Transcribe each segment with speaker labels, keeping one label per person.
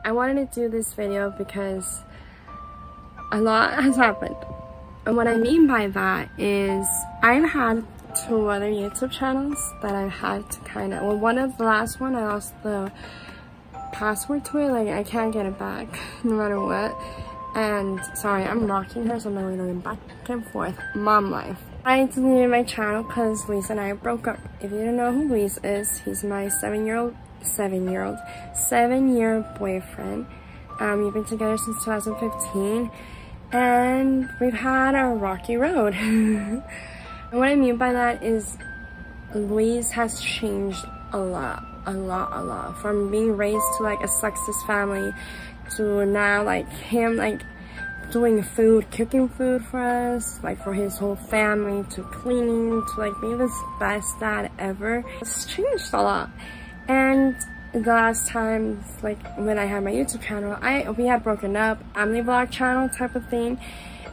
Speaker 1: I wanted to do this video because a lot has happened. And what I mean by that is I've had 2 other YouTube channels that I've had to kind of, well, one of the last one, I lost the password to it. Like, I can't get it back no matter what. And sorry, I'm rocking her, so I'm really going back and forth. Mom life. I deleted my channel because Luis and I broke up. If you don't know who Luis is, he's my 7-year boyfriend. We've been together since 2015, and we've had a rocky road. And what I mean by that is Luis has changed a lot. From being raised to like a sexist family to now like him like doing food, cooking food for us, like for his whole family, to cleaning, to like being the best dad ever. It's changed a lot. And the last time, like when I had my YouTube channel, we had broken up, family vlog channel type of thing,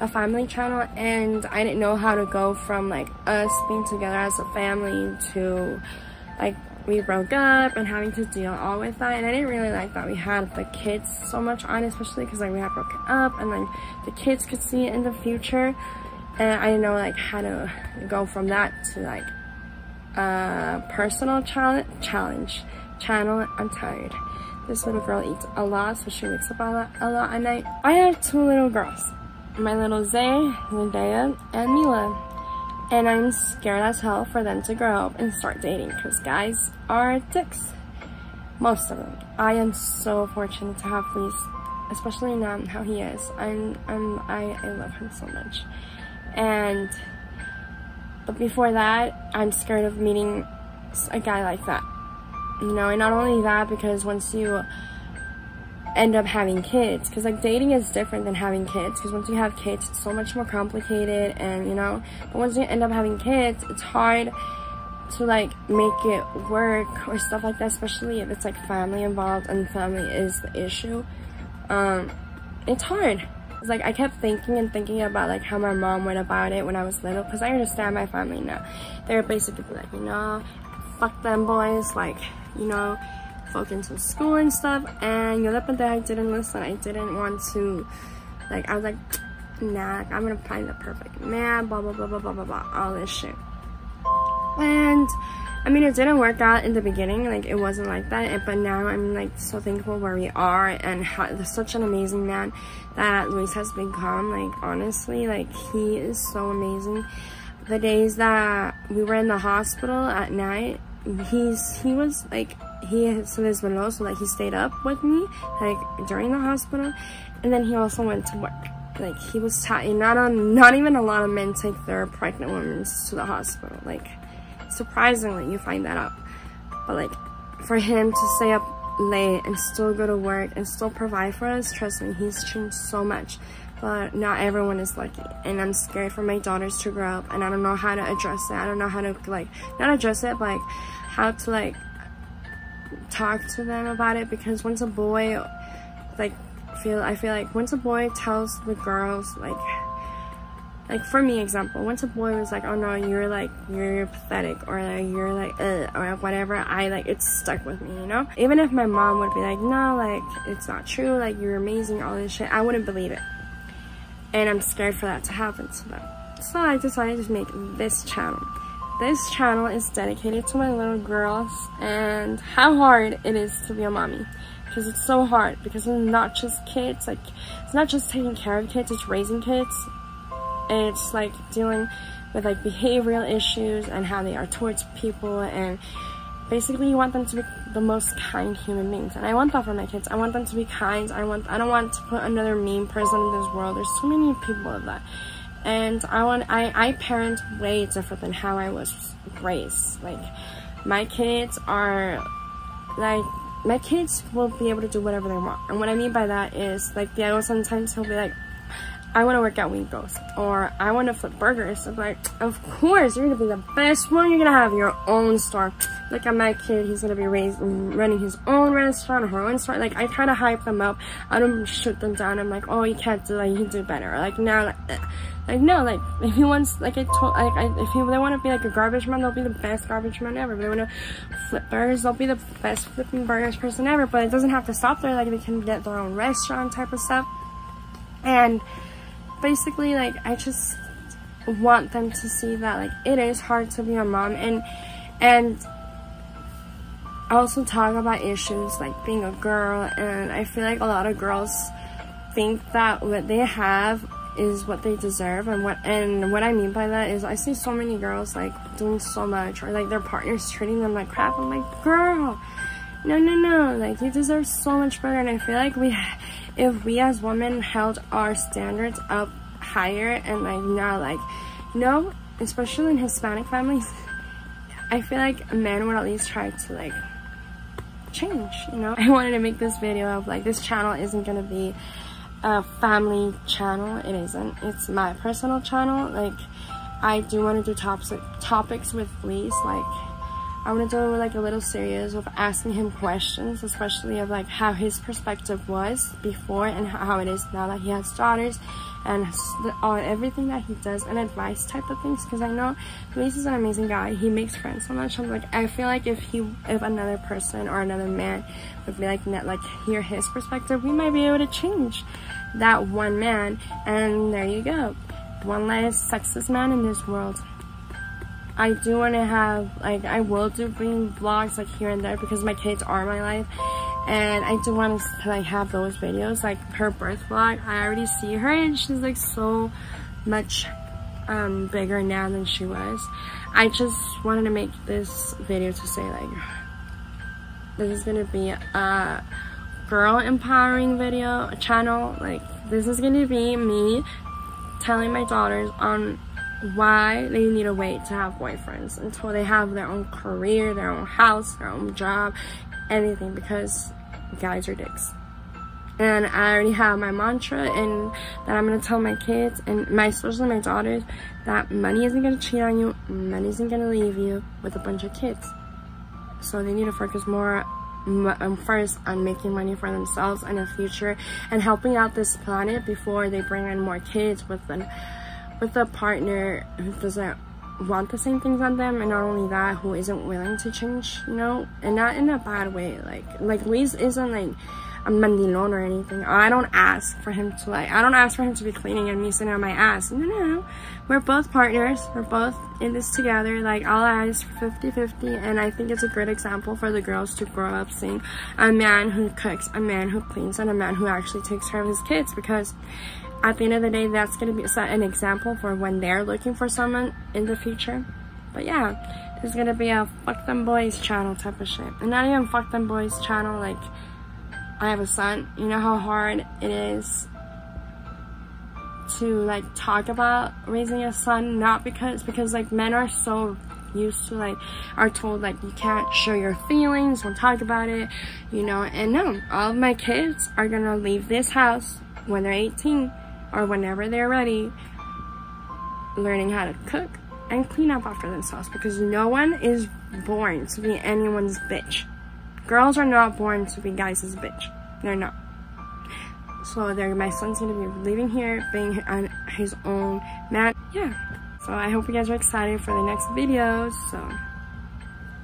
Speaker 1: a family channel, and I didn't know how to go from like us being together as a family to like we broke up and having to deal all with that. And I didn't really like that we had the kids so much on, especially because like we had broken up and like the kids could see it in the future, and I didn't know like how to go from that to like personal challenge channel. I'm tired. This little girl eats a lot, so she wakes up a lot at night. I have 2 little girls, my little Zay, Zendaya, and Mila. And I'm scared as hell for them to grow up and start dating, because guys are dicks. Most of them. I am so fortunate to have Luis, especially now how he is. I love him so much. But before that, I'm scared of meeting a guy like that. You know, and not only that, because once you end up having kids, because like dating is different than having kids, because once you have kids it's so much more complicated, and you know, but once you end up having kids it's hard to like make it work or stuff like that, especially if it's like family involved and family is the issue. It's hard. It's like I kept thinking about like how my mom went about it when I was little, because I understand my family now. They're basically like, you know, fuck them boys, like, you know, focus on school and stuff. And yo, that I didn't listen. I didn't want to, like, I was like, nah, I'm gonna find the perfect man, blah blah blah blah blah blah blah, all this shit. And I mean, it didn't work out in the beginning, like it wasn't like that, but now I'm like so thankful where we are and how such an amazing man that Luis has become. Like honestly, like he is so amazing. The days that we were in the hospital at night, he was like, he desveló, so like he stayed up with me like during the hospital, and then he also went to work. Like he was tired. Not even a lot of men take their pregnant women to the hospital. Like surprisingly, you find that out. But like for him to stay up late and still go to work and still provide for us, trust me, he's changed so much. But not everyone is lucky, and I'm scared for my daughters to grow up, and I don't know how to address it. I don't know how to like, not address it, but like how to like talk to them about it, because once a boy like I feel like once a boy tells the girls like for me example, once a boy was like, oh no, you're pathetic, or like you're like or whatever, I like, it's stuck with me, you know. Even if my mom would be like, no, like it's not true, like you're amazing, all this shit, I wouldn't believe it. And I'm scared for that to happen to them. So I decided to make this channel. This channel is dedicated to my little girls and how hard it is to be a mommy. Because it's so hard, because it's not just kids, like it's not just taking care of kids, it's raising kids. It's like dealing with like behavioral issues and how they are towards people, and basically you want them to be the most kind human beings, and I want that for my kids. I want them to be kind. I don't want to put another mean person in this world. There's so many people of that, and I parent way different than how I was raised. Like my kids are like, my kids will be able to do whatever they want, and what I mean by that is like Diego sometimes he'll be like, I want to work at Winkles, or I want to flip burgers. I'm like, of course, you're going to be the best one. You're going to have your own store. Look at my kid. He's going to be running his own restaurant, her own store. Like, I try to hype them up. I don't shoot them down. I'm like, oh, you can't do that. You can do better. Like, now, like, no, like, if he wants, like, if they want to be like a garbage man, they'll be the best garbage man ever. If they want to flip burgers, they'll be the best flipping burgers person ever. But it doesn't have to stop there. Like, they can get their own restaurant type of stuff. And basically, like, I just want them to see that, like, it is hard to be a mom, and also talk about issues like being a girl. And I feel like a lot of girls think that what they have is what they deserve, and what I mean by that is I see so many girls like doing so much, or like their partners treating them like crap. I'm like, girl, no, like, you deserve so much better. And I feel like if we as women held our standards up higher, and like, now, like, you know, especially in Hispanic families, I feel like men would at least try to, like, change, you know. I wanted to make this video of, like, this channel isn't gonna be a family channel. It isn't. It's my personal channel. Like, I do want to do topics with Luis. Like, I want to do like a little series of asking him questions, especially of like how his perspective was before and how it is now that he has daughters, and on everything that he does, and advice type of things, because I know Luis is an amazing guy. He makes friends so much. I'm like, I feel like if another person or another man would be like hear his perspective, we might be able to change that one man. And there you go, one less sexist man in this world. I do want to have, like, I will do bring vlogs like here and there, because my kids are my life, and I do want to like have those videos, like her birth vlog. I already see her, and she's like so much bigger now than she was. I just wanted to make this video to say, like, this is gonna be a girl empowering video channel. Like, this is gonna be me telling my daughters on why they need to wait to have boyfriends until they have their own career, their own house, their own job, anything, because guys are dicks. And I already have my mantra, and that I'm going to tell my kids, and especially my daughters, that money isn't going to cheat on you, money isn't going to leave you with a bunch of kids. So they need to focus more first on making money for themselves and a future, and helping out this planet before they bring in more kids with a partner who doesn't want the same things on them, and not only that, who isn't willing to change, you know, and not in a bad way. Like Luis isn't like a mandilon or anything. I don't ask for him to be cleaning and me sitting on my ass. No, we're both partners, we're both in this together. Like, I'll ask for 50-50, and I think it's a great example for the girls to grow up seeing a man who cooks, a man who cleans, and a man who actually takes care of his kids, because at the end of the day, that's going to be an example for when they're looking for someone in the future. But yeah, it's going to be a fuck them boys channel type of shit. And not even fuck them boys channel, like, I have a son. You know how hard it is to, like, talk about raising a son, not because like, men are so used to, like, are told, like, you can't show your feelings, don't talk about it, you know. And no, all of my kids are going to leave this house when they're 18, or whenever they're ready, learning how to cook and clean up after themselves, because no one is born to be anyone's bitch. Girls are not born to be guys' bitch. They're not. So my son's gonna be leaving here, being on his own man. Yeah. So I hope you guys are excited for the next videos. So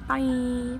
Speaker 1: bye.